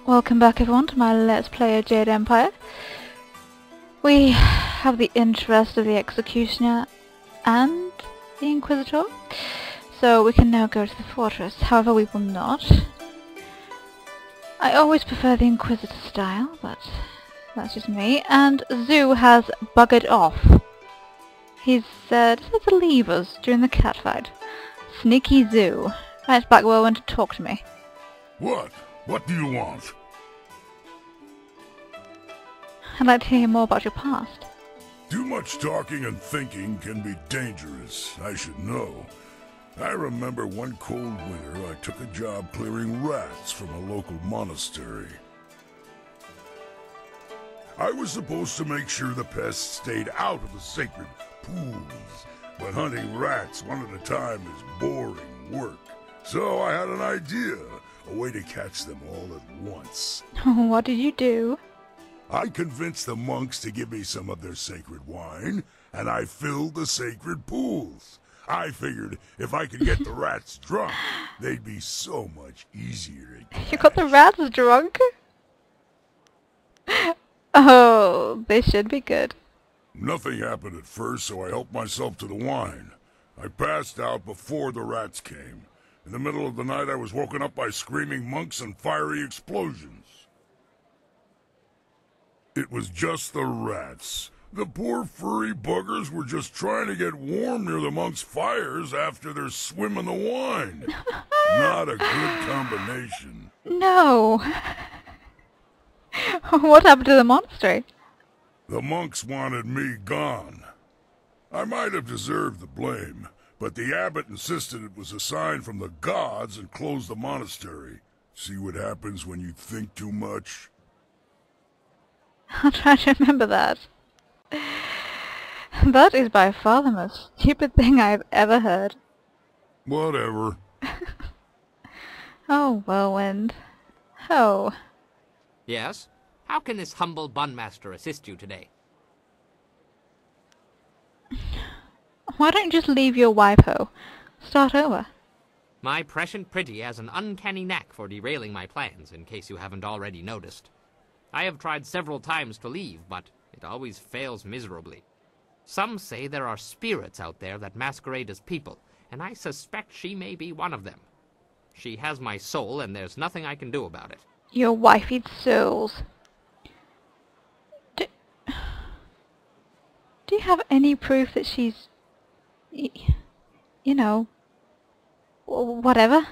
Welcome back everyone to my Let's Play of Jade Empire. We have the interest of the Executioner and the Inquisitor, so we can now go to the fortress. However, we will not. I always prefer the Inquisitor style, but that's just me. And Zoo has buggered off. He's decided to leave us during the catfight. Sneaky Zoo. Right back where I went to talk to me. What? What do you want? I'd like to hear more about your past. Too much talking and thinking can be dangerous, I should know. I remember one cold winter I took a job clearing rats from a local monastery. I was supposed to make sure the pests stayed out of the sacred pools, but hunting rats one at a time is boring work. So I had an idea, a way to catch them all at once. What did you do? I convinced the monks to give me some of their sacred wine, and I filled the sacred pools. I figured if I could get the rats drunk, they'd be so much easier to catch. You got the rats drunk? Oh, they should be good. Nothing happened at first, so I helped myself to the wine. I passed out before the rats came. In the middle of the night, I was woken up by screaming monks and fiery explosions. It was just the rats. The poor furry buggers were just trying to get warm near the monks' fires after their swim in the wine. Not a good combination. No. What happened to the monastery? The monks wanted me gone. I might have deserved the blame, but the abbot insisted it was a sign from the gods and closed the monastery. See what happens when you think too much? I'll try to remember that. That is by far the most stupid thing I've ever heard. Whatever. Oh, Whirlwind. Oh. Yes? How can this humble bunmaster assist you today? Why don't you just leave your wife, Ho? Start over. My prescient pretty has an uncanny knack for derailing my plans, in case you haven't already noticed. I have tried several times to leave, but it always fails miserably. Some say there are spirits out there that masquerade as people, and I suspect she may be one of them. She has my soul, and there's nothing I can do about it. Your wife eats souls. Do you have any proof that she's... you know... whatever?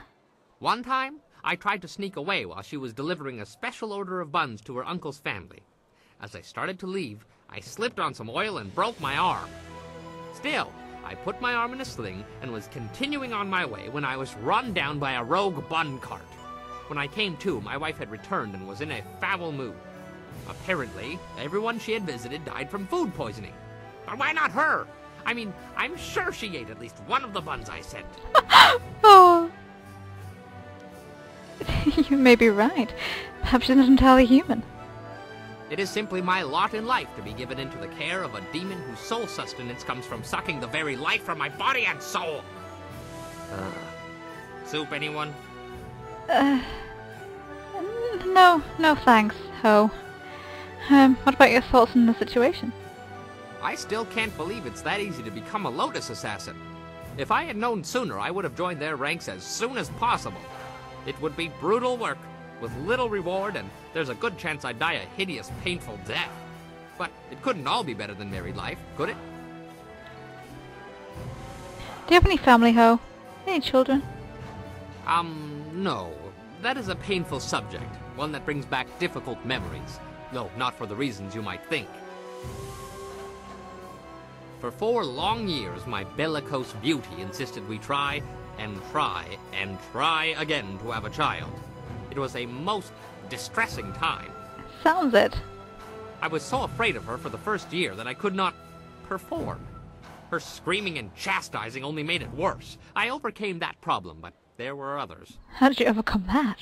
One time, I tried to sneak away while she was delivering a special order of buns to her uncle's family. As I started to leave, I slipped on some oil and broke my arm. Still, I put my arm in a sling and was continuing on my way when I was run down by a rogue bun cart. When I came to, my wife had returned and was in a foul mood. Apparently, everyone she had visited died from food poisoning. But why not her? I mean, I'm sure she ate at least one of the buns I sent. Oh. You may be right. Perhaps she's not entirely human. It is simply my lot in life to be given into the care of a demon whose sole sustenance comes from sucking the very life from my body and soul. Soup, anyone? No thanks, Ho. What about your thoughts on the situation? I still can't believe it's that easy to become a Lotus assassin. If I had known sooner, I would have joined their ranks as soon as possible. It would be brutal work, with little reward, and there's a good chance I'd die a hideous, painful death. But it couldn't all be better than married life, could it? Do you have any family, Ho? Any children? No. That is a painful subject, one that brings back difficult memories. No, not for the reasons you might think. For 4 long years, my bellicose beauty insisted we try, and try, and try again to have a child. It was a most distressing time. Sounds it. I was so afraid of her for the first year that I could not perform. Her screaming and chastising only made it worse. I overcame that problem, but there were others. How did you overcome that?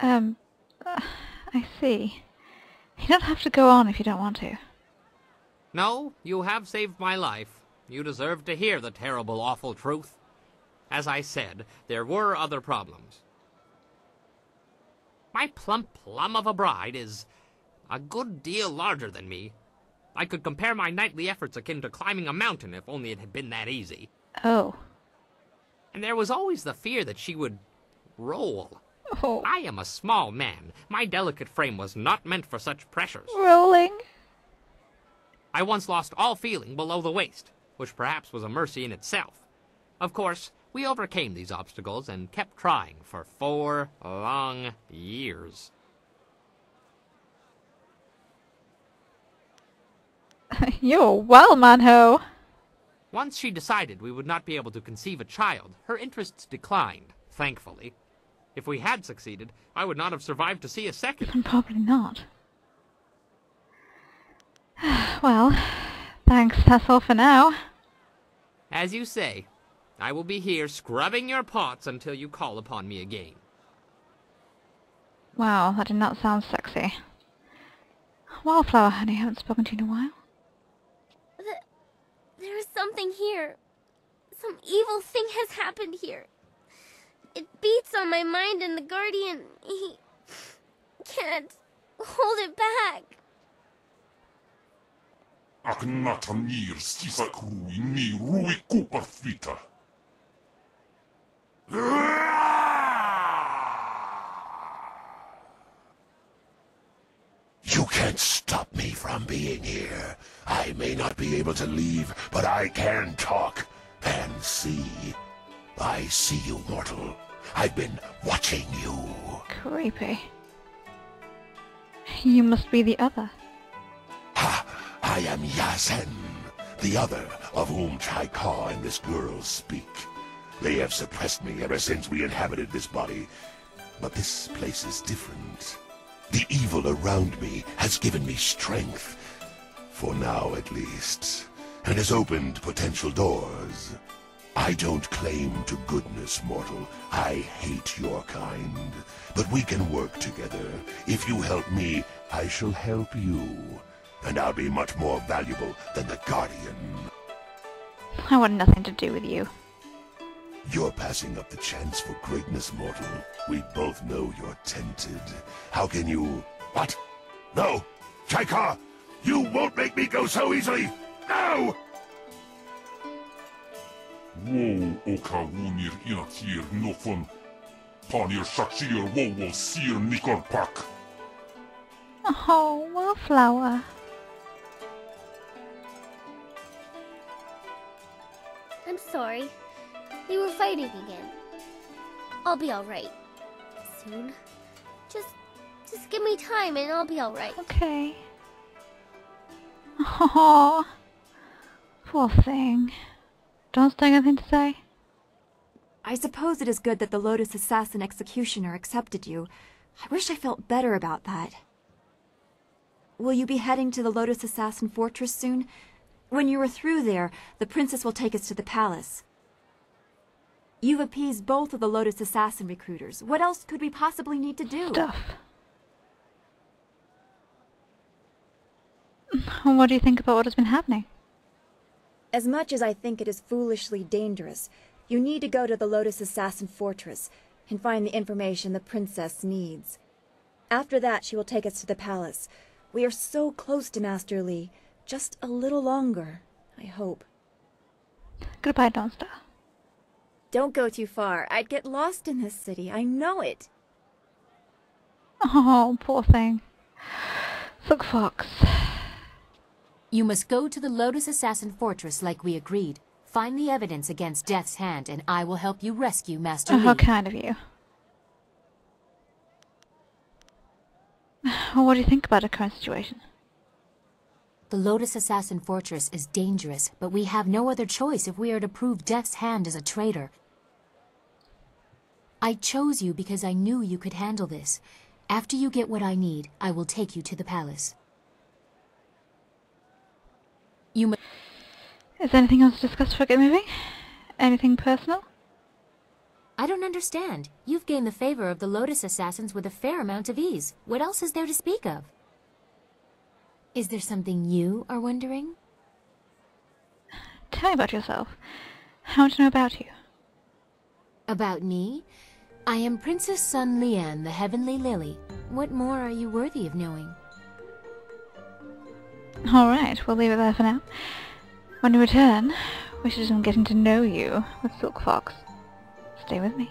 I see. You don't have to go on if you don't want to. No, you have saved my life. You deserve to hear the terrible, awful truth. As I said, there were other problems. My plump plum of a bride is a good deal larger than me. I could compare my nightly efforts akin to climbing a mountain if only it had been that easy. Oh. And there was always the fear that she would roll. Oh. I am a small man. My delicate frame was not meant for such pressures. Rolling. I once lost all feeling below the waist, which perhaps was a mercy in itself. Of course, we overcame these obstacles and kept trying for 4 long years. You're a wild man, ho. Once she decided we would not be able to conceive a child, her interests declined, thankfully. If we had succeeded, I would not have survived to see a second. Probably not. Well, thanks, that's all for now. As you say, I will be here scrubbing your pots until you call upon me again. Wow, that did not sound sexy. Wildflower, honey, I haven't spoken to you in a while. There is something here. Some evil thing has happened here. It beats on my mind, and the Guardian, he can't hold it back. You can't stop me from being here. I may not be able to leave, but I can talk and see. I see you, mortal. I've been watching you. Creepy. You must be the other. Ha! I am Yasen, the other of whom Chaika and this girl speak. They have suppressed me ever since we inhabited this body. But this place is different. The evil around me has given me strength, for now at least, and has opened potential doors. I don't claim to goodness, mortal. I hate your kind. But we can work together. If you help me, I shall help you. And I'll be much more valuable than the Guardian. I want nothing to do with you. You're passing up the chance for greatness, mortal. We both know you're tempted. How can you... What? No! Chaika! You won't make me go so easily! No! Wow, oka wunir inatir nofon. Panir shachir wow sir nikor pak. Oh, Wildflower. I'm sorry. They were fighting again. I'll be alright. Soon. Just give me time and I'll be alright. Okay. Oh, poor thing. Don't have anything to say? I suppose it is good that the Lotus Assassin Executioner accepted you. I wish I felt better about that. Will you be heading to the Lotus Assassin Fortress soon? When you are through there, the princess will take us to the palace. You've appeased both of the Lotus Assassin recruiters. What else could we possibly need to do? Stuff. What do you think about what has been happening? As much as I think it is foolishly dangerous, you need to go to the Lotus Assassin Fortress and find the information the princess needs. After that, she will take us to the palace. We are so close to Master Li. Just a little longer, I hope. Goodbye, Dawnstar. Don't go too far. I'd get lost in this city. I know it. Oh, poor thing. Look, Fox. You must go to the Lotus Assassin Fortress like we agreed. Find the evidence against Death's Hand, and I will help you rescue Master Li. How kind of you. What do you think about the current situation? The Lotus Assassin Fortress is dangerous, but we have no other choice if we are to prove Death's Hand is a traitor. I chose you because I knew you could handle this. After you get what I need, I will take you to the palace. Is there anything else to discuss before I get moving? Anything personal? I don't understand. You've gained the favor of the Lotus Assassins with a fair amount of ease. What else is there to speak of? Is there something you are wondering? Tell me about yourself. I want to know about you. About me? I am Princess Sun Lian, the Heavenly Lily. What more are you worthy of knowing? Alright, we'll leave it there for now. When we return, we should do some getting to know you with Silk Fox. Stay with me.